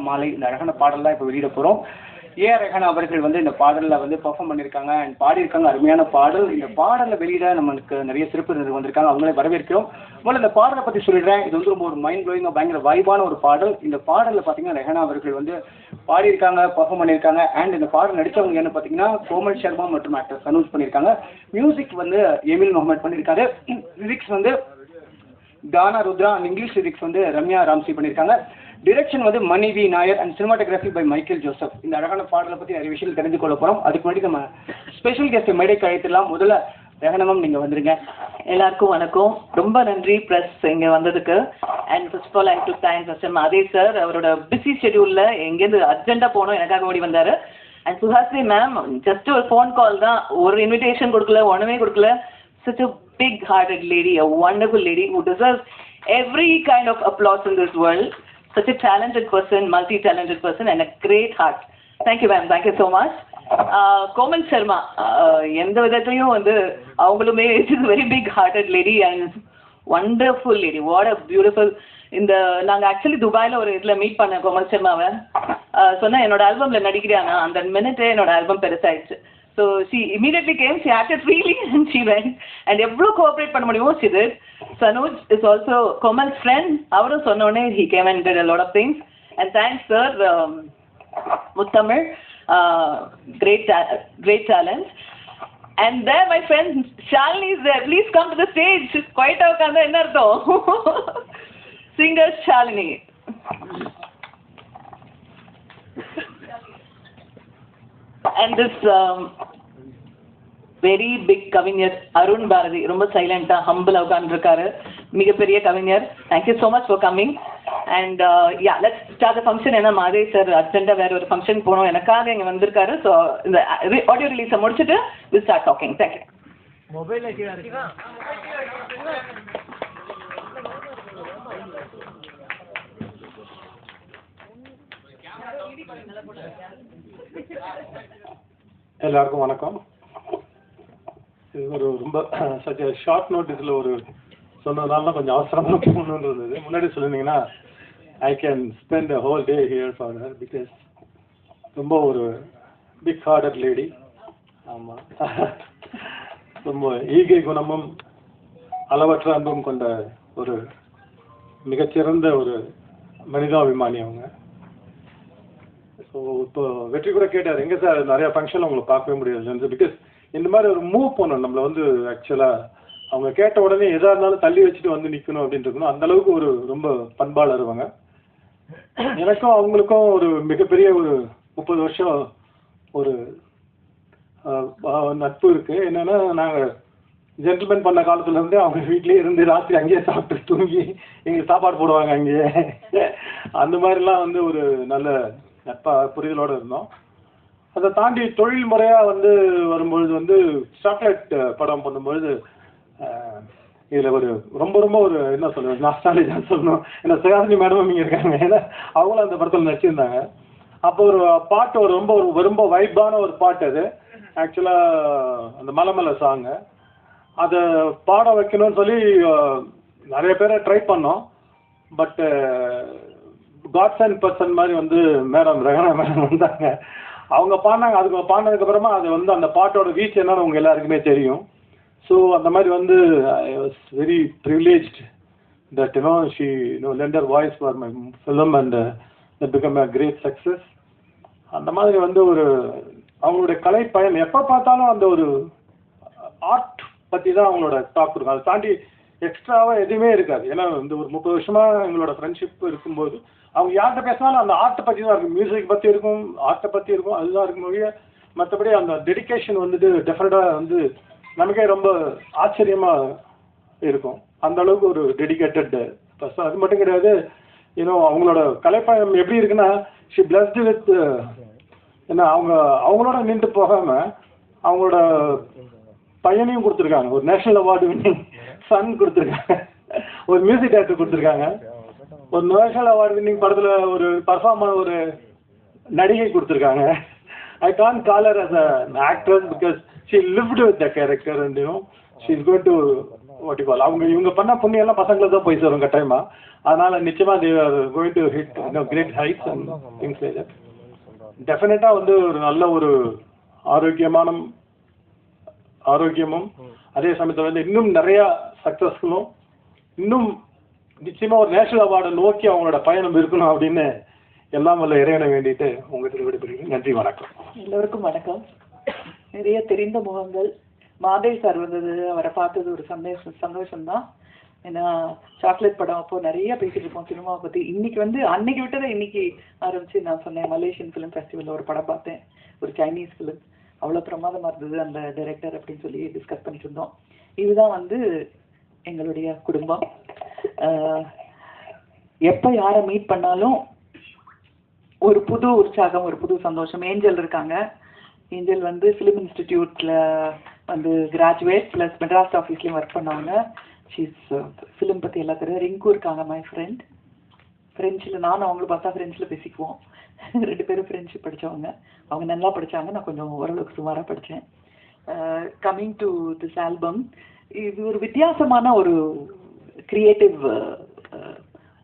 மாலை இந்த அழகான பாடல் தான் இப்போ வெளியிட போகிறோம். ஏஆர் ரெஹானா அவர்கள் வந்து இந்த பாடலில் வந்து பெர்ஃபார்ம் பண்ணியிருக்காங்க அண்ட் பாடியிருக்காங்க. அருமையான பாடல். இந்த பாடலை வெளியிட நம்மளுக்கு நிறைய சிறப்பு வந்திருக்காங்க, அவங்களே வரவேற்கிறோம். முதல்ல இந்த பாடலை பற்றி சொல்லிடுறேன். இது வந்து ரொம்ப ஒரு மைண்ட் ப்ளோயிங்காக பயங்கர வைபான ஒரு பாடல். இந்த பாடலில் பார்த்தீங்கன்னா ரெஹானா அவர்கள் வந்து பாடியிருக்காங்க, பெர்ஃபார்ம் பண்ணியிருக்காங்க. அண்ட் இந்த பாடல் நடித்தவங்க என்ன பார்த்தீங்கன்னா கோமல் சர்மா மற்றும் ஆக்டர் சனூஜ் பண்ணியிருக்காங்க. மியூசிக் வந்து எமில் முகமது பண்ணியிருக்காரு. லிரிக்ஸ் வந்து தானா ருத்ரா அண்ட் இங்கிலீஷ் லிரிக்ஸ் வந்து ரம்யா ராம்சி பண்ணியிருக்காங்க. டிரெக்ஷன் வந்து Mani V Nair and cinematography by Michael Joseph. இந்த அழகான பாடலை பற்றி நிறைய விஷயங்கள் தெரிந்து கொள்ள போகிறோம். அதுக்கு முன்னாடி நம்ம ஸ்பெஷல் கெஸ்ட் மேடைக்கு அழைத்துலாம். முதல்ல ரெஹானா மேம் நீங்கள் வந்துருங்க. எல்லாருக்கும் வணக்கம். ரொம்ப நன்றி ப்ரெஸ் இங்கே வந்ததுக்கு. And first of all I do thank mister Mathe sir. அவரோட பிஸி ஷெடியூலில் எங்கேருந்து அர்ஜென்ட்டாக போகணும் எனக்காக ஓடி வந்தார். அண்ட் சுஹாசினி மேம் ஜஸ்ட் ஒரு ஃபோன் கால் தான், ஒரு இன்விடேஷன் கொடுக்கல, ஒன்றுமே கொடுக்கல. such a big-hearted lady, a wonderful lady who deserves every kind of applause in this world. Such a talented person, multi-talented person, and a great heart. Thank you, ma'am. Thank you so much. Komal Sharma, எந்த விதத்துலையும் வந்து அவங்களுமே is a very big-hearted lady and wonderful lady. What a beautiful. இந்த நாங்கள் actually துபாயில் ஒரு இதில் meet பண்ணேன் கோமல் சர்மாவை. சொன்னால் என்னோட ஆல்பமில் நடிக்கிறானா, அந்த மினிட்டே என்னோட album பெருசாயிடுச்சு. So she immediately came, she acted freely and she went. And எவ்வளோ கோஆப்ரேட் பண்ண முடியுமோ she did. Sanuj is also Komal's friend. அவரும் சொன்னோடனே he came and did a lot of things. And thanks sir, Muttamil, great talent. And there my friend Shalini is there. Please come to the stage. Quite உட்கார்ந்தா என்ன அர்த்தம்? Singer Shalini. And this very big கவிஞர் அருண் பாரதி, ரொம்ப சைலண்டாக ஹம்பிளாக உட்காந்துருக்காரு, மிகப்பெரிய கவிஞர். Thank you so much for coming. And yeah let's start the function. ஏன்னா மாதே சார் அர்ஜென்ட்டாக வேறு ஒரு ஃபங்க்ஷன் போகணும், எனக்காக இங்கே வந்திருக்காரு. ஸோ இந்த ஆடியோ ரிலீஸை முடிச்சுட்டு will start talking. Thank you. Mobile எல்லாருக்கும் வணக்கம். இது ஒரு ரொம்ப சச் ஷார்ட் நோட்டீஸில் ஒரு சொன்னதுனால கொஞ்சம் அவசரமாக போகணுன்னு இருந்தது. முன்னாடி சொல்லியிருந்தீங்கன்னா I can spend a whole day here for her because ரொம்ப ஒரு பிக் ஹார்டட் லேடி. ஆமாம், ரொம்ப ஈகை குணமும் அளவற்ற அன்பும் கொண்ட ஒரு மிகச்சிறந்த ஒரு மனிதாபிமானி அவங்க. ஸோ இப்போ வெற்றி கூட கேட்டார், எங்கே சார் நிறையா ஃபங்க்ஷனில் உங்களை பார்க்கவே முடியாது. பிகாஸ் இந்த மாதிரி ஒரு மூவ் பண்ணணும் நம்மளை வந்து ஆக்சுவலாக அவங்க கேட்ட உடனே எதாக இருந்தாலும் தள்ளி வச்சுட்டு வந்து நிற்கணும் அப்படின்ட்டு இருக்கணும். அந்தளவுக்கு ஒரு ரொம்ப பண்பாளர் அவங்க. எனக்கும் அவங்களுக்கும் ஒரு மிகப்பெரிய ஒரு 30 வருஷம் ஒரு நட்பு இருக்குது. என்னென்னா நாங்கள் ஜென்டில்மேன் பண்ண காலத்துலேருந்தே அவங்க வீட்லேயே இருந்து ராத்திரி அங்கேயே சாப்பிட்டு தூங்கி எங்களுக்கு சாப்பாடு போடுவாங்க அங்கேயே. அந்த மாதிரிலாம் வந்து ஒரு நல்ல நட்பாக புரிதலோடு இருந்தோம். அதை தாண்டி தொழில் முறையாக வந்து வரும்பொழுது வந்து சாக்லேட் படம் பண்ணும்பொழுது இதில் ஒரு ரொம்ப ரொம்ப ஒரு என்ன சொல்லுவேன் நாஸ்டாலஜியாக சொல்லணும். ஏன்னா சுஹாசினி மேடமும் இங்கே இருக்காங்க, ஏன்னா அவங்களும் அந்த படத்தில் நடிச்சிருந்தாங்க. அப்போ ஒரு பாட்டு ரொம்ப வைப்பான ஒரு பாட்டு அது ஆக்சுவலாக அந்த மலை சாங்கு. அதை பாட வைக்கணும்னு சொல்லி நிறைய பேரை ட்ரை பண்ணோம். பட்டு காட்ஸ் அண்ட் பர்சன் மாதிரி வந்து மேடம் ரெஹானா மேடம் வந்தாங்க, அவங்க பாடினாங்க. அதுக்கு பாடினதுக்கப்புறமா அது வந்து அந்த பாட்டோட ரீச் என்னன்னு உங்கள் எல்லாருக்குமே தெரியும். ஸோ அந்த மாதிரி வந்து I was very privileged that she lend her voice for my film and that became a great success. அந்த மாதிரி வந்து ஒரு அவங்களுடைய கலை பயன் எப்போ பார்த்தாலும் அந்த ஒரு ஆர்ட் பற்றி தான் அவங்களோட டாக் இருக்கும். அதை தாண்டி எக்ஸ்ட்ராவாக எதுவுமே இருக்காது. ஏன்னா இந்த ஒரு 30 வருஷமாக எங்களோட ஃப்ரெண்ட்ஷிப் இருக்கும்போது அவங்க யார்கிட்ட பேசினாலும் அந்த ஆர்ட்டை பற்றி தான் இருக்கும், மியூசிக் பற்றி இருக்கும், ஆர்ட்டை பற்றி இருக்கும், அதுதான் இருக்கும் மொழிய. மற்றபடி அந்த டெடிக்கேஷன் வந்துட்டு டெஃபினட்டாக வந்து நமக்கே ரொம்ப ஆச்சரியமாக இருக்கும். அந்த அளவுக்கு ஒரு டெடிக்கேட்டட் பர்சன். அது மட்டும் கிடையாது, அவங்களோட கலைப்பயணம் எப்படி இருக்குன்னா ஷி பிளஸ்டு வித் ஏன்னா அவங்களோட நின்று போகாமல் அவங்களோட பையனையும் கொடுத்துருக்காங்க. ஒரு நேஷனல் அவார்டு வின்னிங் சன் கொடுத்துருக்காங்க, ஒரு மியூசிக் டைரக்டர் கொடுத்துருக்காங்க, ஒரு நேஷனல் அவார்டு வின்னிங் படத்தில் ஒரு பர்ஃபார்மர் ஒரு நடிகை கொடுத்துருக்காங்க. I can't call her as an actress because she lived with the character and she's going to what you call அவங்க இவங்க பண்ண புண்ணியெல்லாம் பசங்களை தான் போய் சேரும் கட்டாயமாக. அதனால நிச்சயமா they are going to hit great heights and things like that. டெஃபினட்டா வந்து ஒரு நல்ல ஒரு ஆரோக்கியமும் அதே சமயத்தில் வந்து இன்னும் நிறைய சக்சஸ்ஃபுல்லும் இன்னும் நிச்சயமா ஒரு நேஷனல் அவார்டை நோக்கி அவங்களோட பயணம் இருக்கணும் அப்படின்னு எல்லாம் வல்ல இறைவனை வேண்டிட்டு உங்ககிட்ட விடைபெறுகிறேன். நன்றி, வணக்கம். எல்லோருக்கும் வணக்கம். நிறைய தெரிந்த முகங்கள். மாதேவ் சார் வந்தது, அவரை பார்த்தது ஒரு சந்தோஷம்தான். ஏன்னா சாக்லேட் படம் அப்போ நிறைய பேசிட்டு இருப்போம் சினிமாவை பற்றி. இன்னைக்கு வந்து அன்னைக்கு விட்டதை இன்னைக்கு ஆரம்பிச்சு நான் சொன்னேன், மலேசியன் ஃபிலிம் ஃபெஸ்டிவலில் ஒரு படம் பார்த்தேன், ஒரு சைனீஸ் ஃபிலிம், அவ்வளோ பிரமாதமாக இருந்தது அந்த டைரக்டர் அப்படின்னு சொல்லி டிஸ்கஸ் பண்ணிட்டு இருந்தோம். இதுதான் வந்து எங்களுடைய குடும்பம். எப்போ யாரை மீட் பண்ணாலும் ஒரு புது உற்சாகம், ஒரு புது சந்தோஷம். ஏஞ்சல் இருக்காங்க. ஏஞ்சல் வந்து ஃபிலிம் இன்ஸ்டிடியூட்டில் வந்து கிராஜுவேட் ப்ளஸ் மெட்ராஸ் ஆஃபீஸ்லேயும் ஒர்க் பண்ணாங்க. ஷீஸ் ஃபிலிம் பற்றி எல்லாம் தெரியும். ரிங்கு இருக்காங்க, மை ஃப்ரெண்ட். ஃப்ரெஞ்சில் நானும் அவங்கள பார்த்தா ஃப்ரெஞ்சில் பேசிக்குவோம். 2 பேரும் ஃப்ரெஞ்சு படித்தவங்க. அவங்க நல்லா படித்தாங்க, நான் கொஞ்சம் ஓரளவுக்கு சுமாராக படித்தேன். கம்மிங் டு திஸ் ஆல்பம், இது ஒரு வித்தியாசமான ஒரு கிரியேட்டிவ்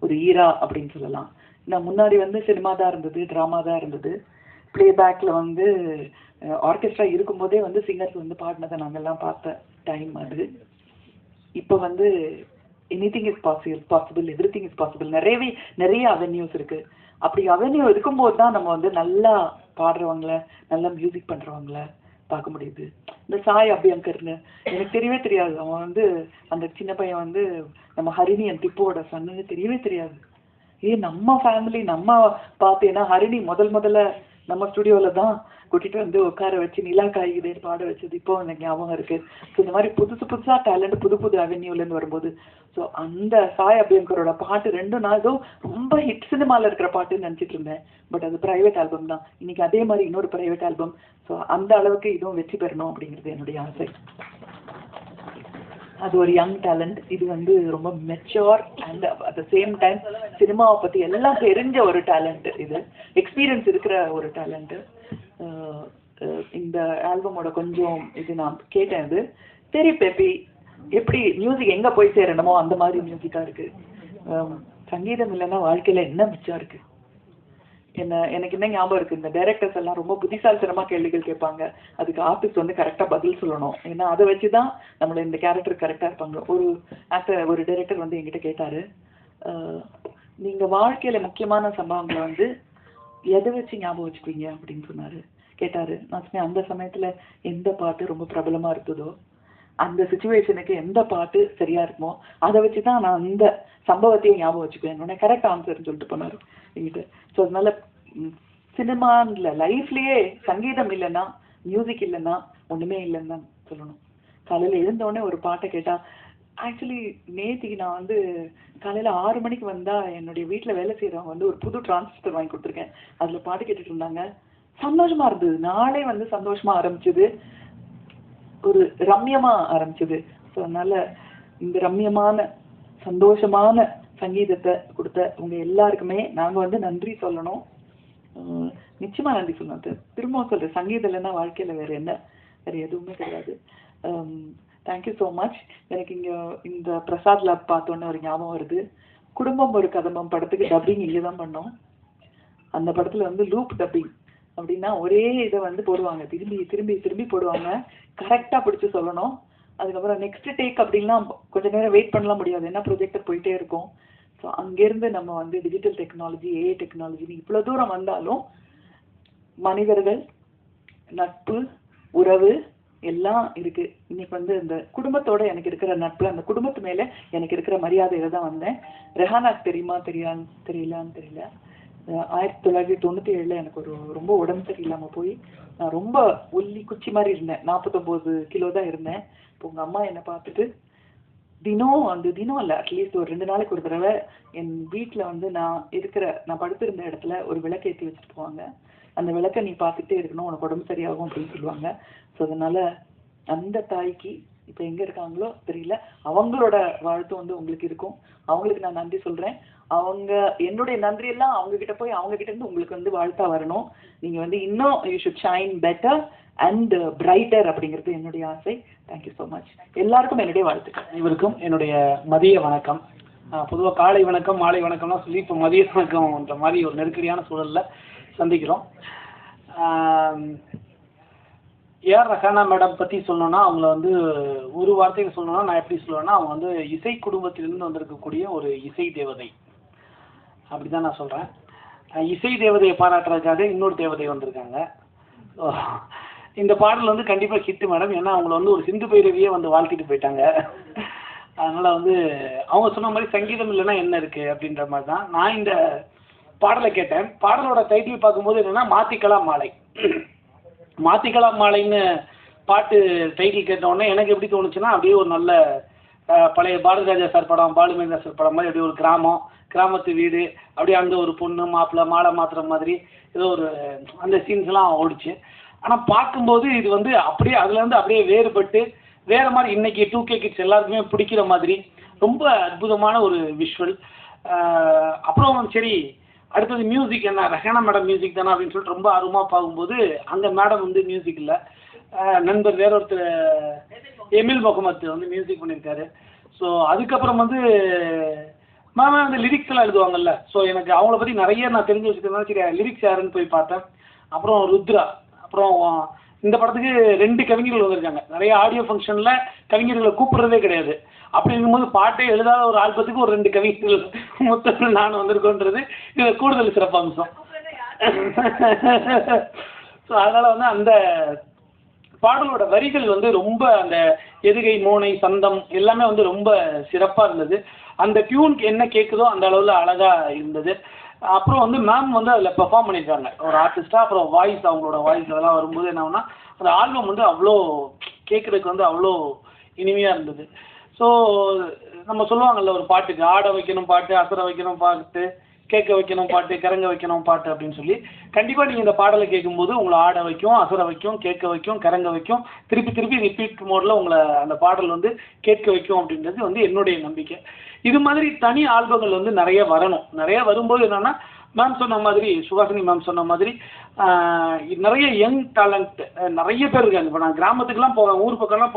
ஒரு ஈரா அப்படின்னு சொல்லலாம். நான் முன்னாடி வந்து சினிமா தான் இருந்தது, ட்ராமா தான் இருந்தது. ப்ளேபேக்கில் வந்து ஆர்கெஸ்ட்ரா இருக்கும்போதே வந்து சிங்கர்ஸ் வந்து பாடினதை நாங்கள்லாம் பார்த்த டைம் அது. இப்போ வந்து anything is possible, everything is possible. நிறைய அவென்யூஸ் இருக்குது. அப்படி அவென்யூ இருக்கும்போது தான் நம்ம வந்து நல்லா பாடுறவங்கள, நல்லா மியூசிக் பண்ணுறவங்கள பார்க்க முடியுது. இந்த சாய் அபியங்கர்னு எனக்கு தெரியவே தெரியாது. அவன் வந்து அந்த சின்ன பையன் வந்து நம்ம ஹரிணி அண்ட் திப்புவோட சன்னு தெரியவே தெரியாது. நம்ம ஃபேமிலி நம்ம பார்த்தேன்னா ஹரிணி முதல்ல நம்ம ஸ்டுடியோவில் தான் கூட்டிகிட்டு வந்து உட்கார வச்சு நிலா காய்குதேன்னு பாட வச்சது இப்போ எனக்கு ஞாபகம் இருக்குது. ஸோ இந்த மாதிரி புதுசாக டேலண்ட் புது அவென்யூலேருந்து வரும்போது, ஸோ அந்த சாய் அபியங்கரோட பாட்டு 2 நாளும் ரொம்ப ஹிட் சினிமாவில் இருக்கிற பாட்டுன்னு நினச்சிட்டு இருந்தேன். பட் அது ப்ரைவேட் ஆல்பம் தான். இன்னைக்கு அதே மாதிரி இன்னொரு ப்ரைவேட் ஆல்பம். ஸோ அந்த அளவுக்கு இதுவும் வெற்றி பெறணும் அப்படிங்கிறது என்னுடைய ஆசை. அது ஒரு யங் டேலண்ட். இது வந்து ரொம்ப mature and at the same time சினிமாவை பற்றி எல்லாம் தெரிஞ்ச ஒரு டேலண்ட். இது எக்ஸ்பீரியன்ஸ் இருக்கிற ஒரு டேலண்ட்டு. இந்த ஆல்பமோட கொஞ்சம் இது நான் கேட்டேன். இது தெரி பெப்பி எப்படி மியூசிக் எங்கே போய் சேரணுமோ அந்த மாதிரி மியூசிக்காக இருக்குது. சங்கீதம் இல்லைன்னா வாழ்க்கையில் என்ன மிச்சம் இருக்குது? எனக்கு என்ன ஞாபகம் இருக்குது, இந்த டைரக்டர்ஸ் எல்லாம் ரொம்ப புத்திசாலித்தனமாக கேள்விகள் கேட்பாங்க. அதுக்கு ஆர்டிஸ்ட் வந்து கரெக்டாக பதில் சொல்லணும். ஏன்னா அதை வச்சு தான் நம்மளை இந்த கேரக்டர் கரெக்டாக இருப்பாங்க. ஒரு டைரக்டர் வந்து என்கிட்ட கேட்டார், நீங்கள் வாழ்க்கையில் முக்கியமான சம்பவங்களை வந்து எதை வச்சு ஞாபகம் வச்சுக்குவீங்க அப்படின்னு கேட்டார். நான் சொன்னேன், அந்த சமயத்தில் எந்த பாட்டு ரொம்ப பிரபலமாக இருக்குதோ, அந்த சுச்சுவேஷனுக்கு எந்த பாட்டு சரியாக இருக்குமோ அதை வச்சு தான் நான் அந்த சம்பவத்தையும் ஞாபகம் வச்சுக்குவேன். உடனே கரெக்ட் ஆன்சர்னு சொல்லிட்டு போனார் என்கிட்ட. ஸோ அதனால சினிமாவில் லைஃப்லேயே சங்கீதம் இல்லைன்னா, மியூசிக் இல்லைன்னா ஒன்றுமே இல்லைன்னு தான் சொல்லணும். காலையில் எழுந்தோடனே ஒரு பாட்டை கேட்டால், ஆக்சுவலி நேற்றுக்கு நான் வந்து காலையில் 6 மணிக்கு வந்தால் என்னுடைய வீட்டில் வேலை செய்கிறவங்க வந்து ஒரு புது டிரான்சிஸ்டர் வாங்கி கொடுத்துருக்கேன். அதில் பாட்டு கேட்டுட்டு இருந்தாங்க. சந்தோஷமாக இருந்தது. நாளே வந்து சந்தோஷமாக ஆரம்பிச்சது, ஒரு ரம்யமாக ஆரம்பிச்சது. ஸோ அதனால் இந்த ரம்யமான சந்தோஷமான சங்கீதத்தை கொடுத்த உங்கள் எல்லாருக்குமே நாங்கள் வந்து நன்றி சொல்லணும். நிச்சயமாக நன்றி சொல்லணும். திரும்பவும் சொல்கிறேன், சங்கீதம் இல்லைன்னா வாழ்க்கையில் வேறு எதுவுமே கிடையாது. Thank you so much. எனக்கு இங்கே இந்த பிரசாத் லேப் பார்த்தோன்னே ஒரு ஞாபகம் வருது. குடும்பம் ஒரு கதம்பம் படத்துக்கு டப்பிங் இங்கே தான் பண்ணோம். அந்த படத்தில் வந்து லூப் டப்பிங் அப்படின்னா ஒரே இதை வந்து போடுவாங்க, திரும்பி போடுவாங்க. கரெக்டாக பிடிச்சி சொல்லணும். அதுக்கப்புறம் நெக்ஸ்ட் டேக் அப்படின்லாம் கொஞ்சம் நேரம் வெயிட் பண்ணலாம் முடியாது, ஏன்னா ப்ரொஜெக்டர் போயிட்டே இருக்கும். ஸோ அங்கேருந்து நம்ம வந்து டிஜிட்டல் டெக்னாலஜி, ஏஐ டெக்னாலஜி இவ்வளோ தூரம் வந்தாலும் மனிதர்கள், நட்பு, உறவு எல்லாம் இருக்குது. இன்னைக்கு வந்து இந்த குடும்பத்தோட எனக்கு இருக்கிற நட்பு, அந்த குடும்பத்து மேலே எனக்கு இருக்கிற மரியாதையில தான் வந்தேன். ரெஹானாக்கு தெரியலான்னு தெரியல. 1997 எனக்கு ரொம்ப உடம்பு சரியில்லாமல் போய் நான் ரொம்ப ஒல்லி குச்சி மாதிரி இருந்தேன். 49 கிலோ தான் இருந்தேன். இப்போ உங்கள் அம்மா என்னை பார்த்துட்டு தினம் இல்லை, அட்லீஸ்ட் ஒரு 2 நாளைக்கு ஒரு தடவை என் வீட்டில் வந்து நான் படுத்திருந்த இடத்துல ஒரு விளக்கு ஏற்றி வச்சுட்டு போவாங்க. அந்த விளக்கை நீ பார்த்துட்டே இருக்கணும், உனக்கு உடம்பு சரியாகும் அப்படின்னு சொல்லுவாங்க. ஸோ அதனால் அந்த தாய்க்கு இப்போ எங்கே இருக்காங்களோ தெரியல, அவங்களோட வாழ்த்து வந்து உங்களுக்கு இருக்கும். அவங்களுக்கு நான் நன்றி சொல்கிறேன். என்னுடைய நன்றியெல்லாம் அவங்கக்கிட்ட போய் அவங்கக்கிட்ட இருந்து உங்களுக்கு வந்து வாழ்த்தா வரணும். நீங்கள் வந்து இன்னும் you should shine better and brighter அப்படிங்கிறது என்னுடைய ஆசை. Thank you so much. எல்லாருக்கும் என்னுடைய வாழ்த்துக்கள். இவருக்கும் என்னுடைய மதிய வணக்கம். பொதுவாக காலை வணக்கம் மாலை வணக்கம்லாம் சொல்லி இப்போ மதிய வணக்கம்ன்ற மாதிரி ஒரு நெருக்கடியான சூழலில் சந்திக்கிறோம். ஏஆர் ரஹானா மேடம் பற்றி சொல்லணும்னா அவங்கள வந்து ஒரு வார்த்தையில் சொல்லணும்னா நான் எப்படி சொல்லுவேன்னா அவங்க வந்து இசை குடும்பத்திலிருந்து வந்திருக்கக்கூடிய ஒரு இசை தேவதை அப்படி தான் நான் சொல்கிறேன். இசை தேவதையை பாராட்டுறதுக்காக இன்னொரு தேவதை வந்திருக்காங்க. இந்த பாடல் வந்து கண்டிப்பாக ஹிட்டு மேடம். ஏன்னா அவங்கள வந்து ஒரு சிந்து பைரவியே வந்து வாழ்த்திட்டு போயிட்டாங்க. அதனால் வந்து அவங்க சொன்ன மாதிரி சங்கீதம் இல்லைன்னா என்ன இருக்குது அப்படின்ற மாதிரி தான் நான் இந்த பாடலை கேட்டேன். பாடலோட டைட்டில் பார்க்கும்போது என்னென்னா மாத்திக்கலாம் மாலை. மாத்திக்கலாம் மாலைன்னு பாட்டு டைட்டில் கேட்டவுடனே எனக்கு எப்படி தோணுச்சுன்னா அப்படியே ஒரு நல்ல பழைய பாரதிராஜா சார் படம் பாலுமேந்திரா சார் படம் மாதிரி அப்படியே ஒரு கிராமத்து வீடு அப்படியே அங்கே ஒரு பொண்ணு மாப்பிள்ளை மாலை மாத்துற மாதிரி ஏதோ ஒரு அந்த சீன்ஸ்லாம் ஓடிச்சு. ஆனால் பார்க்கும்போது இது வந்து அப்படியே அதுலேருந்து அப்படியே வேறுபட்டு வேறு மாதிரி இன்றைக்கி 2K கிட்ஸ் எல்லாருக்குமே பிடிக்கிற மாதிரி ரொம்ப அற்புதமான ஒரு விஷுவல். அப்புறம் சரி அடுத்தது மியூசிக் என்ன ரஹானா மேடம் மியூசிக் தானே அப்படின்னு சொல்லிட்டு ரொம்ப ஆர்வமாக பார்க்கும்போது அந்த மேடம் வந்து மியூசிக் இல்லை, நண்பர் வேற ஒருத்தர் எமில் முகமத் வந்து மியூசிக் பண்ணியிருக்காரு. ஸோ அதுக்கப்புறம் வந்து மேம் அந்த லிரிக்ஸ் எல்லாம் எழுதுவாங்கல்ல, ஸோ எனக்கு அவங்கள பற்றி நிறைய நான் தெரிஞ்சு வச்சுருந்தேன். சரி லிரிக்ஸ் யாருன்னு போய் பார்த்தேன். அப்புறம் ருத்ரா, அப்புறம் இந்த படத்துக்கு 2 கவிஞர்கள் வந்திருக்காங்க. நிறைய ஆடியோ ஃபங்க்ஷனில் கவிஞர்களை கூப்பிட்றதே கிடையாது. அப்படி இருக்கும்போது பாட்டே எழுதாத ஒரு ஆல்பத்துக்கு ஒரு 2 கவிஞர்கள் மொத்தத்தில் நான் வந்திருக்கோன்றது இது கூடுதல் சிறப்பம்சம். ஸோ அதனால் வந்து அந்த பாடலோட வரிகள் வந்து ரொம்ப அந்த எதுகை மோனை சந்தம் எல்லாமே வந்து ரொம்ப சிறப்பாக இருந்தது. அந்த டியூனுக்கு என்ன கேட்குதோ அந்த அளவில் அழகாக இருந்தது. அப்புறம் வந்து மேம் வந்து அதில் பெர்ஃபார்ம் பண்ணியிருக்காங்க ஒரு ஆர்டிஸ்ட்டாக. அப்புறம் வாய்ஸ் அவங்களோட வாய்ஸ் அதெல்லாம் வரும்போது என்ன ஆகுனா அந்த ஆல்பம் வந்து அவ்வளோ கேட்குறதுக்கு வந்து அவ்வளோ இனிமையாக இருந்தது. ஸோ நம்ம சொல்லுவாங்கள்ல ஒரு பாட்டுக்கு ஆட வைக்கணும் பாட்டு, அசர வைக்கணும் பாட்டு, கேட்க வைக்கணும் பாட்டு, கிறங்க வைக்கணும் பாட்டு அப்படின்னு சொல்லி கண்டிப்பாக நீங்கள் இந்த பாடலை கேட்கும்போது உங்களை ஆட வைக்கும், அசர வைக்கும், கேட்க வைக்கும், கிறங்க வைக்கும், திருப்பி ரிப்பீட் மோடில் உங்களை அந்த பாடல் வந்து கேட்க வைக்கும் அப்படின்றது வந்து என்னுடைய நம்பிக்கை. இது மாதிரி தனி ஆல்பங்கள் வந்து நிறைய வரணும். நிறைய வரும்போது என்னென்னா மேம் சொன்ன மாதிரி சுஹாசினி மேம் சொன்ன மாதிரி நிறைய யங் டேலண்ட் நிறைய பேர் இருக்காங்க. இப்போ நான் கிராமத்துக்குலாம் போவேன், ஊர் பக்கம்லாம்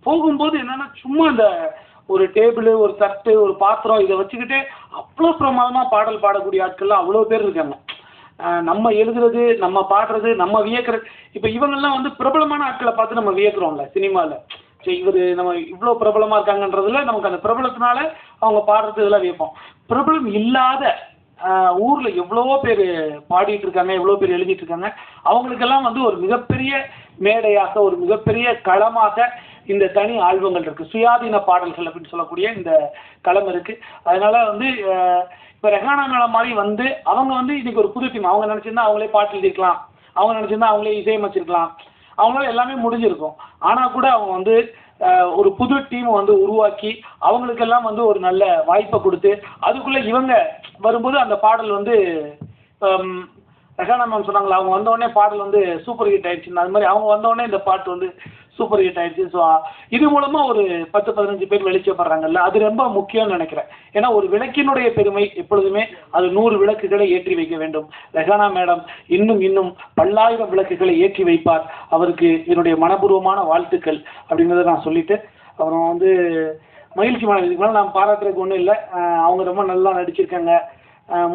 போகும்போது என்னென்னா சும்மா இந்த ஒரு டேபிள், ஒரு தட்டு, ஒரு பாத்திரம் இதை வச்சுக்கிட்டே அவ்வளோ பிரமாதமாக பாடல் பாடக்கூடிய ஆட்கள்லாம் அவ்வளோ பேர் இருக்காங்க. நம்ம எழுதுறது, நம்ம பாடுறது, நம்ம வியக்கிறது. இப்போ இவங்கெல்லாம் வந்து பிரபலமான ஆட்களை பார்த்து நம்ம வியக்கிறோம்ல சினிமாவில். சரி இவர் நம்ம இவ்வளோ பிரபலமாக இருக்காங்கன்றதுல நமக்கு அந்த பிரபலத்தினால அவங்க பாடுறது இதெல்லாம் வியப்போம். பிரபலம் இல்லாத ஊரில் எவ்வளவோ பேர் பாடிட்டு இருக்காங்க, எவ்வளோ பேர் எழுதிட்டு இருக்காங்க. அவங்களுக்கெல்லாம் வந்து ஒரு மிகப்பெரிய மேடையாக, ஒரு மிகப்பெரிய களமாக இந்த தனி ஆல்பங்கள் இருக்குது. சுயாதீன பாடல்கள் அப்படின்னு சொல்லக்கூடிய இந்த களம் இருக்குது. அதனால் வந்து இப்போ ரெஹானா மேடம் மாதிரி வந்து அவங்க வந்து இன்றைக்கி ஒரு புது டீம். அவங்க நினச்சிருந்தா அவங்களே பாட்டு எழுதிருக்கலாம், அவங்க நினச்சிருந்தா அவங்களே இசையமைச்சிருக்கலாம், அவங்களால எல்லாமே முடிஞ்சிருக்கும். ஆனால் கூட அவங்க வந்து ஒரு புது டீமை வந்து உருவாக்கி அவங்களுக்கெல்லாம் வந்து ஒரு நல்ல வாய்ப்பை கொடுத்து அதுக்குள்ளே இவங்க வரும்போது அந்த பாடல் வந்து ரெஹானா மேம் சொன்னாங்களா அவங்க வந்தோடனே பாடல் வந்து சூப்பர் ஹிட் ஆயிடுச்சுன்னு, அது மாதிரி அவங்க வந்தோடனே இந்த பாட்டு வந்து சூப்பர் ஹிட் ஆயிடுச்சு. ஸோ இது மூலமாக ஒரு 10-15 பேர் வெளிச்சப்படுறாங்கல்ல, அது ரொம்ப முக்கியம்னு நினைக்கிறேன். ஏன்னா ஒரு விளக்கினுடைய பெருமை எப்பொழுதுமே அது 100 விளக்குகளை ஏற்றி வைக்க வேண்டும். ரெஹானா மேடம் இன்னும் பல்லாயிரம் விளக்குகளை ஏற்றி வைப்பார். அவருக்கு என்னுடைய மனப்பூர்வமான வாழ்த்துக்கள் அப்படிங்கிறத நான் சொல்லிட்டு அப்புறம் வந்து மகிழ்ச்சிமான இதுக்கு மேலே நான் பாராட்டுறதுக்கு ஒன்றும் இல்லை. அவங்க ரொம்ப நல்லா நடிச்சிருக்காங்க.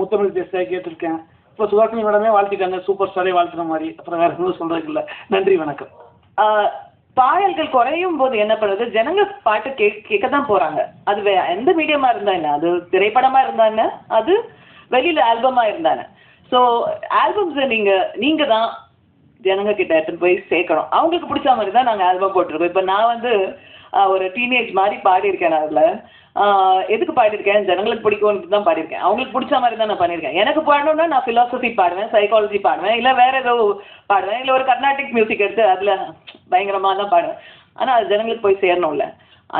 முத்தமிழ் பேச கேட்டிருக்கேன். இப்போ சுஹாசினி மேடமே வாழ்த்திட்டாங்க, சூப்பர் ஸ்டாரே வாழ்த்துற மாதிரி. அப்புறம் வேற எதுவும் சொல்றதுக்கு இல்லை. நன்றி, வணக்கம். பாடல்கள் குறையும் போது என்ன பண்ணுறது, ஜனங்க பாட்டு கேட்க தான் போகிறாங்க. அது எந்த மீடியமாக இருந்தா என்ன, அது திரைப்படமாக இருந்தா என்ன, அது வெளியில் ஆல்பமாக இருந்தானே. ஸோ ஆல்பம்ஸை நீங்கள் தான் ஜனங்க கிட்ட எடுத்துன்னு போய் சேர்க்கணும். அவங்களுக்கு பிடிச்ச மாதிரி தான் நாங்கள் ஆல்பம் போட்டிருக்கோம். இப்போ நான் வந்து ஒரு டீனேஜ் மாதிரி பாடியிருக்கேன். அதில் எதுக்கு பாடியிருக்கேன், ஜனங்களுக்கு பிடிக்கும்னு தான் பாடியிருக்கேன். அவங்களுக்கு பிடிச்ச மாதிரி தான் நான் பண்ணியிருக்கேன். எனக்கு பாடணுன்னா நான் ஃபிலாசபி பாடுவேன், சைக்காலஜி பாடுவேன், இல்லை வேறு ஏதோ பாடுவேன், இல்லை ஒரு கர்நாடிக் மியூசிக் எடுத்து அதில் பயங்கரமாக தான் பாடுவேன். ஆனால் அது ஜனங்களுக்கு போய் சேரணும்ல,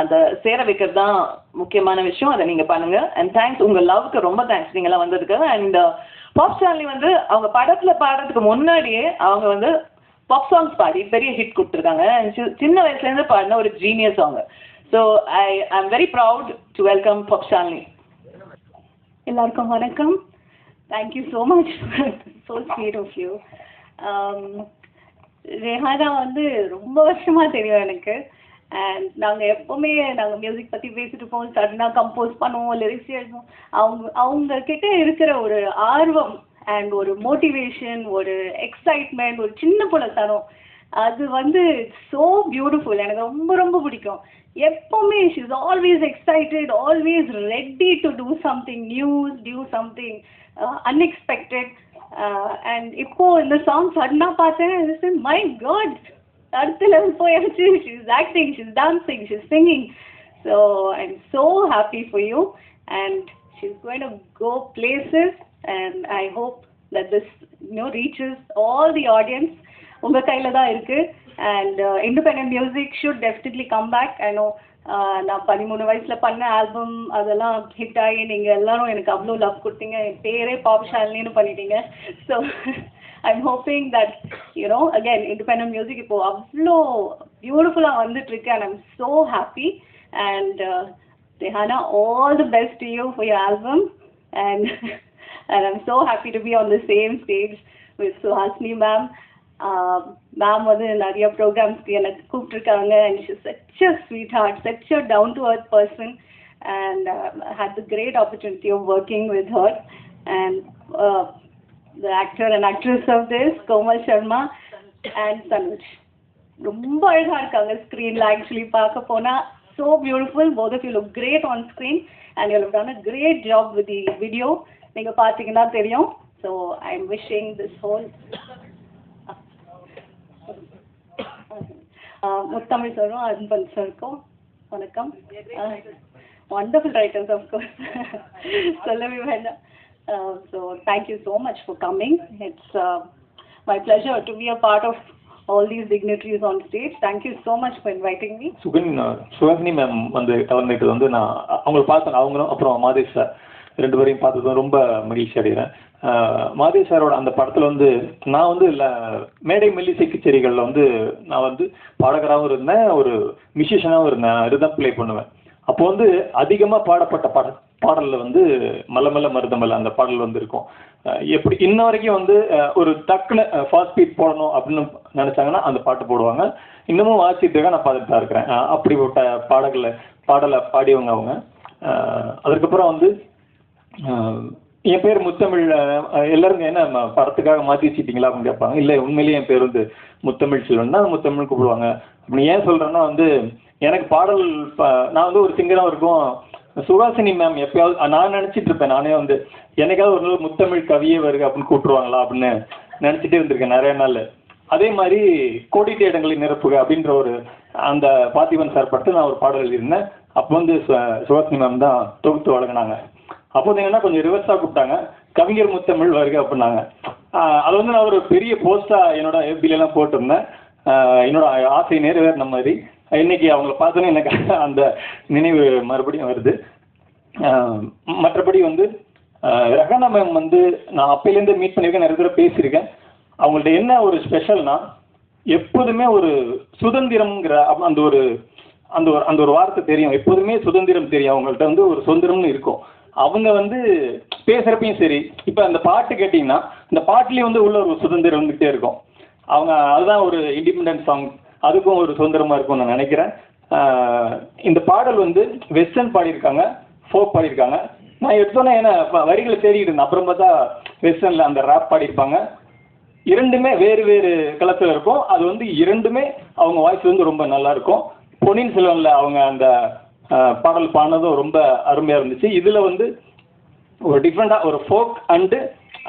அந்த சேர வைக்கிறது தான் முக்கியமான விஷயம். அதை நீங்கள் பண்ணுங்கள். அண்ட் தேங்க்ஸ், உங்கள் லவ்க்கு ரொம்ப தேங்க்ஸ் நீங்களாம் வந்ததுக்கு. அண்ட் பாப் சார்லி வந்து அவங்க படத்தில் பாடுறதுக்கு முன்னாடியே அவங்க வந்து பாப் சாங்ஸ் பாடி பெரிய ஹிட் கொடுத்துருக்காங்க. சின்ன வயசுலேருந்து பாடின ஒரு ஜீனியஸ் அவங்க. So I am very proud to welcome Bob Charlie. எல்லாருக்கும் வணக்கம். Thank you so much, so sweet of you. Rehana வந்து ரொம்ப வருஷமாக தெரியும் எனக்கு. அண்ட் நாங்கள் எப்போவுமே நாங்கள் மியூசிக் பற்றி பேசிட்டு இருப்போம், சடனாக கம்போஸ் பண்ணுவோம், லிரிக்ஸ் எழுதுவோம். அவங்க கிட்ட இருக்கிற ஒரு ஆர்வம் அண்ட் ஒரு மோட்டிவேஷன், ஒரு எக்ஸைட்மெண்ட், ஒரு சின்ன புலத்தனம், அது வந்து ஸோ பியூட்டிஃபுல். எனக்கு ரொம்ப ரொம்ப பிடிக்கும். எப்போவுமே she is always excited, always ready to do something news, do something unexpected. And இப்போ இந்த சாங் சடனாக பார்த்தேன், மை காட், அடுத்த லெவல் போயாச்சு. She is acting, she is dancing, she is singing. So I am so happy for you and she is going to go places and I hope that this reaches all the audience. உங்க கையில தான் இருக்கு. And independent music should definitely come back. I know நான் 13 வயசுல பண்ண album அதெல்லாம் hit ஆகி நீங்க எல்லாரும் எனக்கு அவ்வளோ லவ் கொடுத்தீங்க. என் பேரே பாப் ஷாலினின்னு பண்ணிட்டீங்க. So I'm hoping that again independent music இப்போ அவ்வளோ பியூட்டிஃபுல்லா வந்துட்டு இருக்கு and I'm so happy. And Tehana, all the best to you for your album. And I'm so happy to be on the same stage with Suhasini ma'am. Ma'am வந்து நிறைய ப்ரோக்ராம்ஸ்க்கு எனக்கு கூப்பிட்டுருக்காங்க and she's such a sweetheart, such a down to earth person, and I had the great opportunity of working with her. And the actor and actress of this, Komal Sharma and Tanuj, ரொம்ப அழகா இருக்காங்க ஸ்க்ரீன்ல. Actually பார்க்க போனா so beautiful. Both of you look great on screen and you have done a great job with the video. நீங்க பாத்தீங்கன்னா தெரியும். So I'm wishing this whole முத்தமிழ் சாரும் அன்பன் சாருக்கும் வணக்கம். Wonderful writers, of course. சொல்லவே வேண்டாம். So thank you so much for coming. It's my pleasure to be a part of all these dignitaries on stage. Thank you so much for inviting me. Suhasini ma'am வந்து கலந்துட்டு வந்து நான் அவங்கள பார்த்தேன். அவங்களும் அப்புறம் மாதேஷ் சார் ரெண்டு பேரையும் பார்த்தது ரொம்ப மகிழ்ச்சி அடைகிறேன். மாதேஷ் சாரோட அந்த படத்தில் வந்து நான் வந்து மேடை மெல்லிசை கச்சேரிகளில் வந்து நான் வந்து பாடகராகவும் இருந்தேன், ஒரு மியூசிஷியனாகவும் இருந்தேன், ரிதம் ப்ளே பண்ணுவேன். அப்போ வந்து அதிகமாக பாடப்பட்ட பாடலில் வந்து மல்ல மல்ல மருதமல்ல அந்த பாடல் வந்து இருக்கும். எப்படி இன்ன வரைக்கும் வந்து ஒரு டக்குன்னு ஃபாஸ்ட் பீட் போடணும் அப்படின்னு நினச்சாங்கன்னா அந்த பாட்டு போடுவாங்க. இன்னமும் வாசிட்டு நான் பார்த்துட்டு தான் இருக்கிறேன். அப்படிப்பட்ட பாடலை பாடியவங்க அவங்க. அதுக்கப்புறம் வந்து என் பேர் முத்தமிழ். எல்லாரும் என்ன படத்துக்காக மாற்றி வச்சுட்டீங்களா அப்படின்னு கேட்பாங்க. இல்லை, உண்மையிலேயே என் பேர் வந்து முத்தமிழ் செல்வன் தான், முத்தமிழ் கூப்பிடுவாங்க. அப்படி ஏன் சொல்கிறேன்னா வந்து எனக்கு பாடல் நான் வந்து ஒரு சிங்கராக இருக்கும். சுஹாசினி மேம் எப்பயாவது நான் நினச்சிட்டு இருப்பேன், நானே வந்து என்னைக்காவது ஒரு நாள் முத்தமிழ் கவியே வருக அப்படின்னு கூப்பிட்டுருவாங்களா அப்படின்னு நினச்சிட்டே இருந்திருக்கேன் நிறைய நாள். அதே மாதிரி கோடிட்ட இடங்களை நிரப்புக அப்படின்ற ஒரு அந்த பார்த்திபன் சார் படத்தில் நான் ஒரு பாடல் எழுதியிருந்தேன். அப்போ வந்து சுஹாசினி மேம் தான் தொகுத்து வழங்கினாங்க. அப்போ என்னன்னா கொஞ்சம் ரிவர்ஸாக கூப்பிட்டாங்க, கவிஞர் முத்தமிழ் வருக அப்படின்னாங்க. அது வந்து நான் ஒரு பெரிய போஸ்டாக என்னோட எஃபிலெல்லாம் போட்டிருந்தேன். என்னோட ஆசை நிறைவேறின மாதிரி இன்னைக்கு அவங்கள பார்த்தோன்னே எனக்கு அந்த நினைவு மறுபடியும் வருது. மற்றபடி வந்து ரஹானா மேம் வந்து நான் அப்பையிலேருந்து மீட் பண்ணியிருக்கேன், நிறைய தடவை பேசியிருக்கேன். அவங்கள்ட்ட என்ன ஒரு ஸ்பெஷல்னா எப்போதுமே ஒரு சுதந்திரம்ங்கிற அந்த ஒரு அந்த ஒரு அந்த ஒரு வார்த்தை தெரியும். எப்போதுமே சுதந்திரம் தெரியும் அவங்கள்ட்ட வந்து ஒரு சுதந்திரம்னு இருக்கும். அவங்க வந்து பேசுகிறப்பையும் சரி, இப்போ அந்த பாட்டு கேட்டிங்கன்னா இந்த பாட்டுலேயும் வந்து உள்ள ஒரு சுதந்திரம் வந்துகிட்டே இருக்கும். அவங்க அதுதான் ஒரு இண்டிபெண்டன்ஸ் சாங், அதுக்கும் ஒரு சுதந்திரமாக இருக்கும்னு நான் நினைக்கிறேன். இந்த பாடல் வந்து வெஸ்டர்ன் பாடியிருக்காங்க, ஃபோக் பாடியிருக்காங்க. நான் எடுத்தோன்னே ஏன்னா வரிகளை தேடிட்டு இருந்தேன். அப்புறம் பார்த்தா வெஸ்டர்னில் அந்த ரேப் பாடியிருப்பாங்க. இரண்டுமே வேறு வேறு களத்தில் இருக்கும். அது வந்து இரண்டுமே அவங்க வாய்ஸ் வந்து ரொம்ப நல்லா இருக்கும். பொன்னியின் செல்வனில் அவங்க அந்த பாடல் பாடினதும் ரொம்ப அருமையாக இருந்துச்சு. இதில் வந்து ஒரு டிஃப்ரெண்ட்டாக ஒரு ஃபோக் அண்டு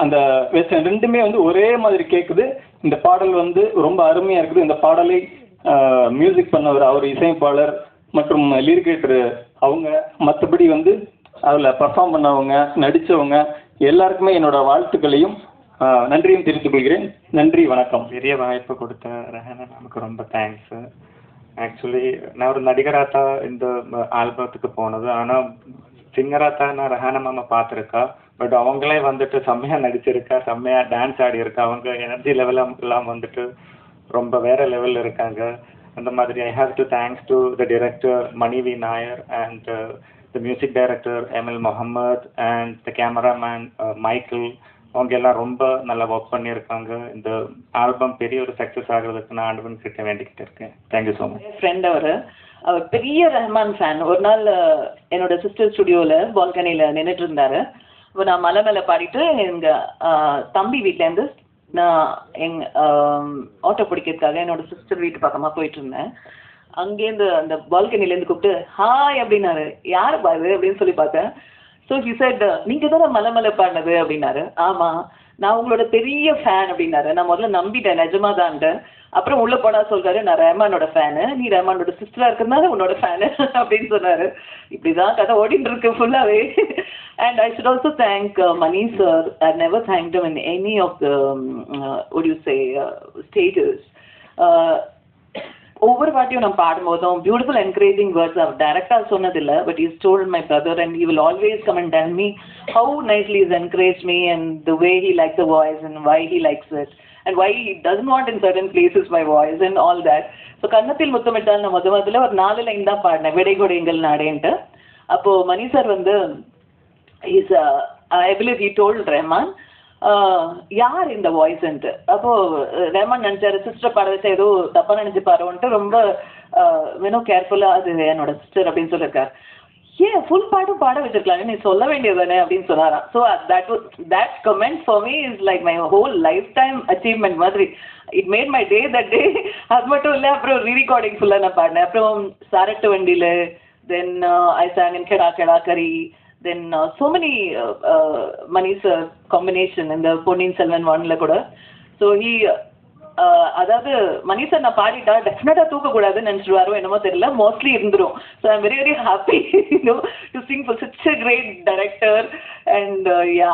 அந்த வெஸ்டர்ன் ரெண்டுமே வந்து ஒரே மாதிரி கேட்குது. இந்த பாடல் வந்து ரொம்ப அருமையாக இருக்குது. இந்த பாடலை மியூசிக் பண்ணவர் அவர் இசையமைப்பாளர் மற்றும் லிரிக்ரேட்டர் அவங்க, மற்றபடி வந்து அதில் பர்ஃபார்ம் பண்ணவங்க, நடித்தவங்க எல்லாருக்குமே என்னோட வாழ்த்துக்களையும் நன்றியும் தெரிவித்துக் கொள்கிறேன். நன்றி, வணக்கம். பெரிய வாய்ப்பு கொடுத்த ரஹானா நமக்கு ரொம்ப தேங்க்ஸு. ஆக்சுவலி நான் ஒரு நடிகராக தான் இந்த ஆல்பத்துக்கு போனது. ஆனால் சிங்கராக தான் நான் ரஹானா மாமா பார்த்துருக்கா. பட் அவங்களே வந்துட்டு செம்மையாக நடிச்சிருக்கா, செம்மையாக டான்ஸ் ஆடி இருக்கா. அவங்க எனர்ஜி லெவலாம் வந்துட்டு ரொம்ப வேற லெவலில் இருக்காங்க. அந்த மாதிரி I have to thanks to the director Mani V Nair and the music director Emil Mohammed and the cameraman Michael. அவங்க எல்லாம் ரொம்ப நல்லா ஒர்க் பண்ணியிருக்காங்க. இந்த ஆல்பம் பெரிய ஒரு சக்ஸஸ் ஆகிறதுக்கு நான் ஆண்டவன் கிட்ட வேண்டிக்கிட்டு இருக்கேன். Thank you so much. ஃப்ரெண்ட் அவர் அவர் பெரிய ரஹ்மான் ஃபேன். ஒரு நாள் என்னோட சிஸ்டர் ஸ்டுடியோவில் பால்கனியில் நின்றுட்டு இருந்தார். இப்போ நான் மலை மேலே பாடிட்டு எங்கள் தம்பி வீட்டிலேருந்து நான் ஆட்டோ பிடிக்கிறதுக்காக என்னோட சிஸ்டர் வீட்டு பக்கமாக போயிட்டு இருந்தேன். அங்கேருந்து அந்த பால்கனிலேருந்து கூப்பிட்டு ஹாய் அப்படின்னாரு. யார் பாரு அப்படின்னு சொல்லி பார்த்தேன். ஸோ ஹி செட் நீங்கள் தானே மலை மேலே பாடினது அப்படின்னாரு. ஆமாம், நான் உங்களோட பெரிய ஃபேன் அப்படின்னாரு. நான் முதல்ல நம்பிட்டேன், நிஜமாதான்ட்டு. அப்புறம் உள்ளே போனா சொல்றாரு, நான் ரஹ்மானோட ஃபேனு, நீ ரஹ்மானோட சிஸ்டராக இருக்கிறதுனால உன்னோட ஃபேனு அப்படின்னு சொன்னார். இப்படி தான் கதை ஓடிட்டு இருக்கு ஃபுல்லாகவே. And I should also thank Mani sir. I've never thanked him in any of the, what do you say, stages. ஒவ்வொரு வாட்டியும் நான் பாடும்போதும் பியூட்டிஃபுல் என்கரேஜிங் வேர்ட்ஸ் அவர் டைரக்டாக சொன்னதில்லை, but is told my brother and he will always come and tell me how nicely is encourage me and the way he like the voice and why he likes it and why he doesn't want in certain places my voice and all that. So Kannathil Muthamittal நான் முதல்ல ஒரு 4 line தான் பாடினேன், விடை கொடு எங்கள் நாடேன்ட்டு. அப்போது மணி sir வந்து is I believe he told Rahman யார் இந்த வாய்ஸ்ன்ட்டு. அப்போது ரஹ்மான் நினச்சாரு சிஸ்டர் பாட வச்சா ஏதோ தப்பாக நினச்சி பாருவோன்ட்டு ரொம்ப வேணும் கேர்ஃபுல்லாக அது என்னோட சிஸ்டர் அப்படின்னு சொல்லியிருக்காரு. ஏன் ஃபுல் பாட்டும் பாட வச்சிருக்கலாங்க, நீ சொல்ல வேண்டியது தானே அப்படின்னு சொன்னாராம். So that comment for me is like my whole life time achievement மாதிரி. It made my day that day. அது மட்டும் இல்லை, அப்புறம் ரீரெக்கார்டிங் ஃபுல்லாக நான் பாடினேன். அப்புறம் சாரட்டு வண்டியில், தென் ஐ சாங் இன் கெடா கெடா கரி, then so many Mani's combination in the Ponniyin Selvan 1 கூட. So he அதாவது மணி சார் நான் பாடிட்டா டெஃபினட்டாக தூக்கக்கூடாதுன்னு நினச்சிடுவாரோ என்னமோ தெரியல, மோஸ்ட்லி இருந்துரும். So I'm very very happy to sing for such a great director and yeah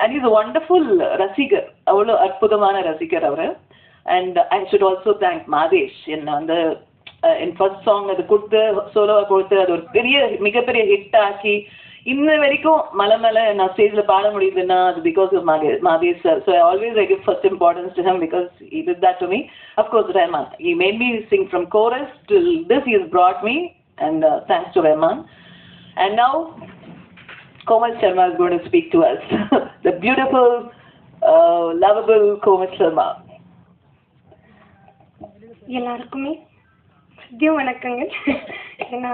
and is wonderful ரசிகர், அவ்வளோ அற்புதமான ரசிகர் அவர். And I should also thank Mathesh. என்ன வந்து என் ஃபர்ஸ்ட் சாங் அது கொடுத்து சோலோவாக கொடுத்து அது ஒரு மிகப்பெரிய ஹிட் ஆக்கி இன்ன வரைக்கும் மலை மேலே நான் ஸ்டேஜில் பாட முடியுதுன்னா அது because of Mathesh sir. So I always I give first importance to him because he did that to me. Of course Rahman, he made me sing from chorus till this he has brought me, and thanks to Rahman. And now Komal Sharma is going to speak to us. The beautiful lovable Komal Sharma. எல்லாருக்குமே மதியம் வணக்கங்கள். ஏன்னா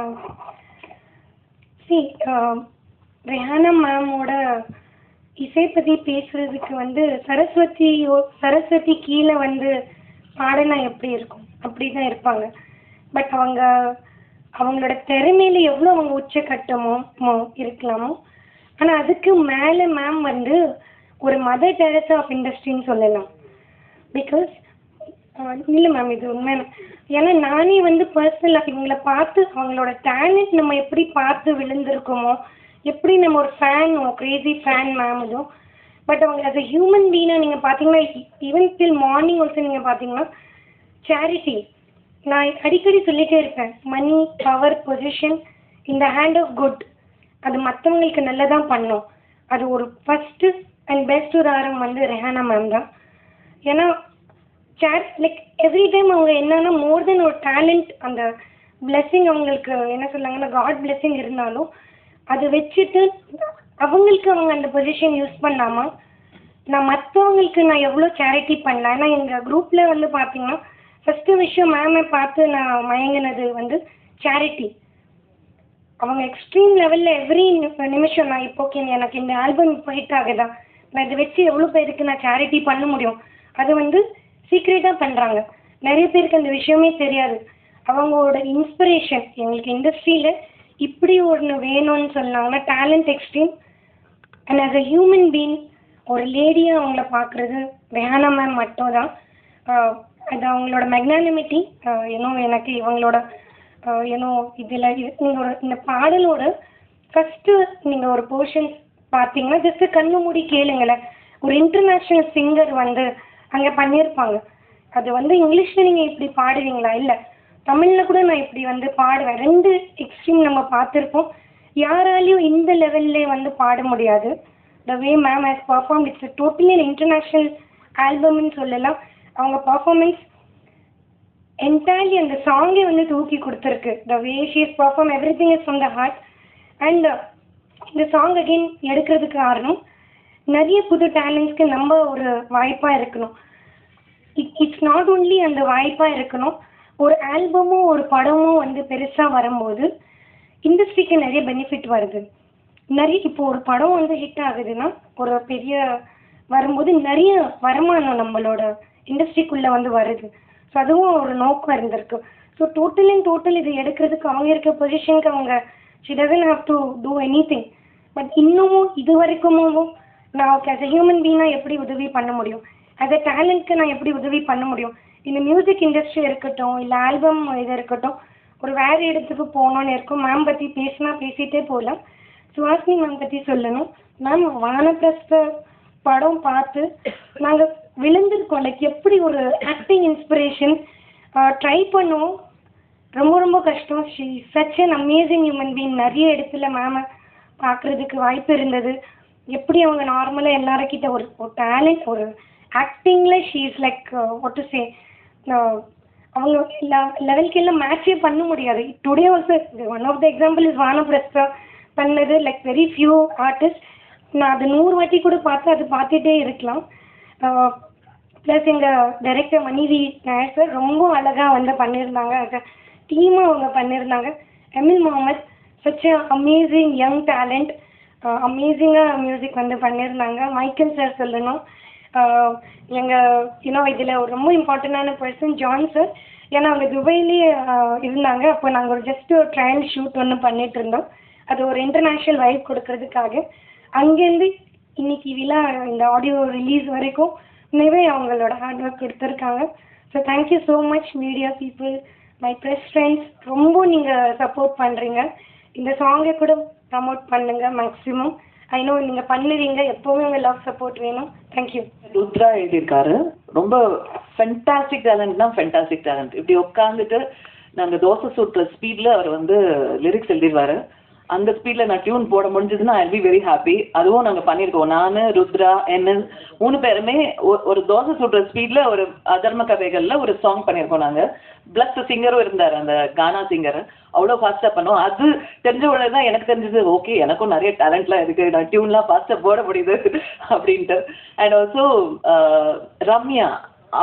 ரெஹானா மேமோட இசை பற்றி பேசுறதுக்கு வந்து சரஸ்வதி கீழே வந்து பாடினா எப்படி இருக்கும் அப்படி தான் இருப்பாங்க. பட் அவங்களோட திறமையில எவ்வளோ அவங்க உச்சக்கட்டமோ இருக்கலாமோ, ஆனால் அதுக்கு மேலே மேம் வந்து ஒரு மதர் டெரஸா ஆஃப் இண்டஸ்ட்ரின்னு சொல்லலாம். பிகாஸ் இல்லை மேம், இது உண்மை. ஏன்னா நானே வந்து பர்சனலாக இவங்களை பார்த்து அவங்களோட டேலண்ட் நம்ம எப்படி பார்த்து விழுந்திருக்கோமோ, எப்படி நம்ம ஒரு ஃபேன், க்ரேசி ஃபேன் மேம் இதுவும். பட் அவங்க as a ஹியூமன் பீனாக நீங்கள் பார்த்தீங்கன்னா ஈவன் டில் மார்னிங் ஆல்சோ நீங்கள் பார்த்தீங்கன்னா சேரிட்டி, நான் அடிக்கடி சொல்லிகிட்டே இருப்பேன், money power position in the hand of good, அது மற்றவங்களுக்கு நல்லதான் பண்ணும். அது ஒரு ஃபஸ்ட்டு அண்ட் பெஸ்ட் ஒரு ஆரம் வந்து ரெஹானா மேம் தான். ஏன்னா லைக் எவ்ரி டைம் அவங்க என்னன்னா மோர் தென் ஒரு டேலண்ட், அந்த பிளெஸ்ஸிங் அவங்களுக்கு என்ன சொல்லாங்கன்னா காட் பிளெஸ்ஸிங் இருந்தாலும் அதை வச்சுட்டு அவங்களுக்கு அவங்க அந்த பொசிஷன் யூஸ் பண்ணாமல் நான் மற்றவங்களுக்கு நான் எவ்வளோ சேரிட்டி பண்ணலாம். ஏன்னா எங்கள் குரூப்பில் வந்து பார்த்தீங்கன்னா ஃபஸ்ட்டு விஷயம் மேமை பார்த்து நான் மயங்கினது வந்து சேரிட்டி. அவங்க எக்ஸ்ட்ரீம் லெவலில் எவ்ரி நிமிஷம் நான் இப்போ எனக்கு இந்த ஆல்பம் இப்போ ஹிட் ஆகுதா, நான் இதை வச்சு எவ்வளோ பேருக்கு நான் சேரிட்டி பண்ண முடியும், அது வந்து சீக்ரெட்டாக பண்ணுறாங்க. நிறைய பேருக்கு அந்த விஷயமே தெரியாது. அவங்களோட இன்ஸ்பிரேஷன் எங்களுக்கு இண்டஸ்ட்ரியில் இப்படி ஒன்று வேணும்னு சொன்னாங்கன்னா talent extreme. And as a human being ஒரு லேடியாக அவங்கள பார்க்குறது ரெஹானா மேம் மட்டும் தான். அது அவங்களோட மெக்னானிமிட்டி எனக்கு இவங்களோட இதில் இந்த பாடலோட ஃபஸ்ட்டு நீங்கள் ஒரு போர்ஷன் பார்த்தீங்கன்னா ஜஸ்ட்டு கண்ணு மூடி கேளுங்களேன், ஒரு இன்டர்நேஷ்னல் சிங்கர் வந்து அங்கே பண்ணியிருப்பாங்க. அது வந்து இங்கிலீஷில் நீங்கள் இப்படி பாடுவீங்களா, இல்லை தமிழில் கூட நான் இப்படி வந்து பாடுவேன். 2 எக்ஸ்ட்ரீம் நம்ம பார்த்துருப்போம். யாராலையும் இந்த லெவல்லே வந்து பாட முடியாது. The way ma'am has perform, it's totally international ஆல்பம்னு சொல்லலாம். அவங்க பர்ஃபார்மன்ஸ் என்டையர்லி அந்த சாங்கே வந்து தூக்கி கொடுத்துருக்கு. The way she is perform every thing is from the heart. And இந்த சாங் அகெயின் எடுக்கிறதுக்கு காரணம் நிறைய புது டேலண்ட்ஸ்க்கு நம்ம ஒரு வாய்ப்பாக இருக்கணும். இட்ஸ் நாட் ஓன்லி அந்த வாய்ப்பாக இருக்கணும், ஒரு ஆல்பமும் ஒரு படமும் வந்து பெருசாக வரும்போது இண்டஸ்ட்ரிக்கு நிறைய பெனிஃபிட் வருது. நிறைய இப்போ ஒரு படம் வந்து ஹிட் ஆகுதுன்னா ஒரு பெரிய வரும்போது நிறைய வருமானம் நம்மளோட இண்டஸ்ட்ரிக்குள்ளே வந்து வருது. ஸோ அதுவும் ஒரு நோக்கம் இருந்திருக்கு. ஸோ டோட்டல் இது எடுக்கிறதுக்கு அவங்க இருக்க பொசிஷனுக்கு அவங்க she doesn't have to do anything. But இன்னமும் இது வரைக்கும் நான் ஆஸ் அ ஹியூமன் பீயிங்காக எப்படி உதவி பண்ண முடியும், ஆஸ் அ டேலண்ட்க்கு நான் எப்படி உதவி பண்ண முடியும், இந்த மியூசிக் இண்டஸ்ட்ரி இருக்கட்டும் இல்லை ஆல்பம் இது இருக்கட்டும், ஒரு வேறு இடத்துக்கு போகணுன்னு இருக்கும். மேம் பற்றி பேசிட்டே போகலாம். சுஹாசினி மேம் பற்றி சொல்லணும். மேம் வானப்பிரஸ்த படம் பார்த்து நாங்கள் விழுந்திருக்கோம். லைக் எப்படி ஒரு ஆக்டிங் இன்ஸ்பிரேஷன் ட்ரை பண்ணுவோம், ரொம்ப ரொம்ப கஷ்டம். She such an amazing human being. நிறைய இடத்துல மேமை பார்க்குறதுக்கு வாய்ப்பு இருந்தது. எப்படி அவங்க நார்மலாக எல்லாருக்கிட்ட ஒரு டேலண்ட், ஒரு ஆக்டிங்கில் she is like what to say, அவங்க லெவலுக்கு எல்லாம் மேட்சே பண்ண முடியாது. Today also one of the example is Vanaprastha பண்ணது. லைக் வெரி ஃபியூ ஆர்டிஸ்ட் நான் அது 100 வாட்டி கூட பார்த்துட்டே இருக்கலாம். ப்ளஸ் எங்கள் டைரக்டர் மணிவி நாயர் சார் ரொம்ப அழகாக வந்து பண்ணியிருந்தாங்க. அது டீமாக அவங்க பண்ணியிருந்தாங்க. Emil Mohammed such amazing young talent, அமேசிங்காக மியூசிக் வந்து பண்ணியிருந்தாங்க. மைக்கேல் சார் சொல்லணும். எங்கள் இதில் ஒரு ரொம்ப இம்பார்ட்டண்டான பர்சன் ஜான் சார். ஏன்னா அவங்க துபாயிலேயே இருந்தாங்க. அப்போ நாங்கள் ஒரு ஜஸ்ட் ஒரு ட்ரையல் ஷூட் ஒன்று பண்ணிட்டு இருந்தோம். அது ஒரு இன்டர்நேஷ்னல் வைப் கொடுக்கறதுக்காக. அங்கேருந்து இன்னைக்கு விழா இந்த ஆடியோ ரிலீஸ் வரைக்கும் நிறைய அவங்களோட ஹார்ட் ஒர்க் கொடுத்துருக்காங்க. So thank you so much media people, my press friends. ரொம்ப நீங்கள் சப்போர்ட் பண்ணுறீங்க. இந்த சாங்கை கூட ப்ரமோட் பண்ணுங்கள் மேக்ஸிமம். ஐ நோ நீங்கள் பண்ணுவீங்க. எப்போவுமே உங்கள் லவ் சப்போர்ட் வேணும். தேங்க்யூ. ருத்ரா எழுதியிருக்காரு. ரொம்ப ஃபென்டாஸ்டிக் டேலண்ட்னா ஃபென்டாஸ்டிக் டேலண்ட். இப்படி உட்காந்துட்டு நாங்கள் தோசை சுட்டுற ஸ்பீடில் அவர் வந்து லிரிக்ஸ் எழுதிடுவார். அந்த ஸ்பீடில் நான் டியூன் போட முடிஞ்சதுன்னா ஐ பி வெரி ஹாப்பி. அதுவும் நாங்கள் பண்ணியிருக்கோம். நான், ருத்ரா, என்எல் 3 பேருமே ஒரு தோசை சுடுற ஸ்பீடில் ஒரு அதர்ம கதைகளில் ஒரு சாங் பண்ணியிருக்கோம். நாங்கள் பிளஸ் சிங்கரும் இருந்தார், அந்த கானா சிங்கர். அவ்வளோ ஃபாஸ்ட்டாக பண்ணோம். அது தெரிஞ்ச உடனே தான் எனக்கு தெரிஞ்சது, ஓகே எனக்கும் நிறைய டேலண்ட்லாம் இருக்குது, நான் டியூன்லாம் ஃபாஸ்ட்டாக போட முடியுது அப்படின்ட்டு. அண்ட் ஆல்சோ ரம்யா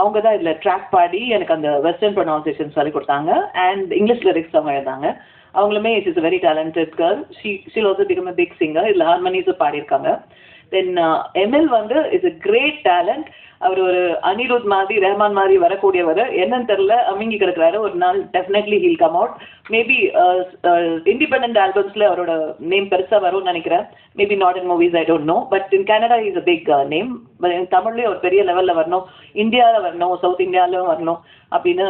அவங்க தான் இதில் ட்ராக் பாடி எனக்கு அந்த வெஸ்டர்ன் ப்ரொனவுன்சியேஷன் சொல்லி கொடுத்தாங்க. அண்ட் இங்கிலீஷ் லிரிக்ஸ் அவங்க எழுதாங்க. அவங்களுமே it is very talented girl. She'll also become a big singer. இதில் ஹார்மனிஸும் பாடியிருக்காங்க. தென் எம்எல் வந்து இஸ் அ கிரேட் டேலண்ட். அவர் ஒரு அனிருத் மாதிரி, ரஹ்மான் மாதிரி வரக்கூடியவர். என்னன்னு தெரில, அமிங்கி கிடக்குறாரு. ஒரு நாள் definitely he'll come out. Maybe independent ஆல்பம்ஸில் அவரோட நேம் பெருசாக வரும்னு நினைக்கிறேன். Maybe not in movies, I don't know. But in Canada is a big name. தமிழ்லேயும் ஒரு பெரிய லெவலில் வரணும், இந்தியாவில் வரணும், சவுத் இந்தியாவிலும் வரணும் அப்படின்னு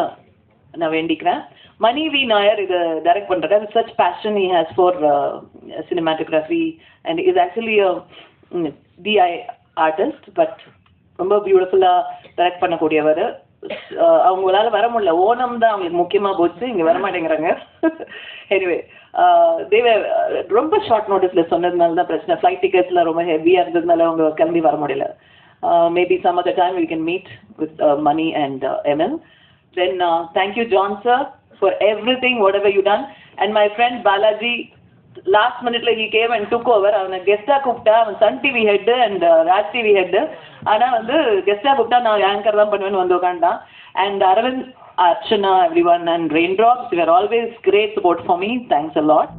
நான் வேண்டிக்கிறேன். மணிவி நாயர் இதை டைரக்ட் பண்ணுறாரு. Such passion he has for cinematography and is actually DI artist. But ரொம்ப பியூட்டிஃபுல்லாக டைரக்ட் பண்ணக்கூடியவர். அவங்களால வர முடியல, ஓணம் தான் அவங்களுக்கு முக்கியமாக போச்சு, இங்கே வர மாட்டேங்கிறாங்க. எனிவே ரொம்ப ஷார்ட் நோட்டீஸில் சொன்னதுனால தான் பிரச்சனை. ஃப்ளைட் டிக்கெட்ஸில் ரொம்ப ஹெவியாக இருந்ததுனால அவங்க கிளம்பி வர முடியல. Maybe some other time we can meet with Mani and ML. Then thank you John sir for everything whatever you done, and my friend Balaji last minute he came and took over. avana guest ah கூப்டா, அவன் Sun TV head and Raj TV head. ஆனா வந்து guest ah கூப்டா நான் anchor தான் பண்ணுவேன்னு வந்து உட்கார்ந்தான். And Arvind, Archana, everyone and Raindrops, you are always great support for me. Thanks a lot.